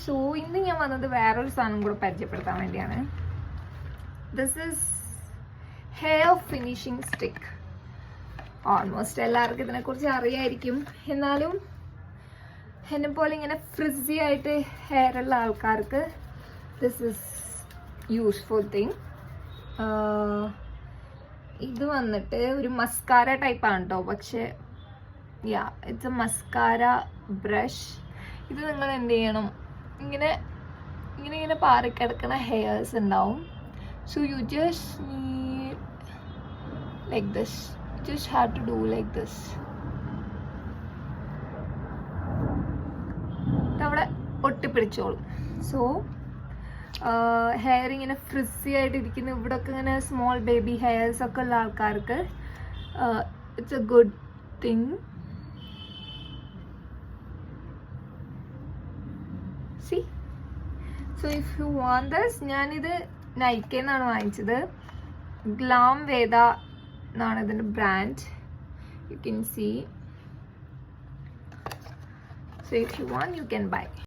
So ഇന്ന് ഞാൻ വന്നത് വേറൊരു സാധനം കൂടെ പരിചയപ്പെടുത്താൻ വേണ്ടിയാണ്. This is hair finishing stick. Almost എല്ലാവർക്കും ഇതിനെക്കുറിച്ച് അറിയായിരിക്കും. എന്നാലും എന്നെ പോലെ ഇങ്ങനെ ഫ്രിസി ആയിട്ട് ഹെയർ ഉള്ള ആൾക്കാർക്ക് ദിസ് ഈസ് യൂസ്ഫുൾ തിങ്. ഇത് വന്നിട്ട് ഒരു മസ്കാര ടൈപ്പാണ് കേട്ടോ. പക്ഷേ ഇറ്റ്സ് എ മസ്കാര ബ്രഷ്. ഇത് നിങ്ങൾ എന്ത് ചെയ്യണം, ഇങ്ങനെ ഇങ്ങനെ ഇങ്ങനെ പാറിക്കിടക്കുന്ന ഹെയർസ് ഉണ്ടാവും. So you just need like this. Just have to do like this. അവിടെ ഒട്ടിപ്പിടിച്ചോളും. സോ ഹെയർ ഇങ്ങനെ ഫ്രിസി ആയിട്ട് ഇരിക്കുന്ന ഇവിടെയൊക്കെ ഇങ്ങനെ സ്മോൾ ബേബി ഹെയർസ് ഒക്കെ ഉള്ള ആൾക്കാർക്ക് it's a good thing. See, so if you want this, ഞാനിത് നൈക്കയെന്നാണ് വാങ്ങിച്ചത്. ഗ്ലാം വേദ എന്നാണ് ഇതിൻ്റെ brand. You can see. So if you want you can by.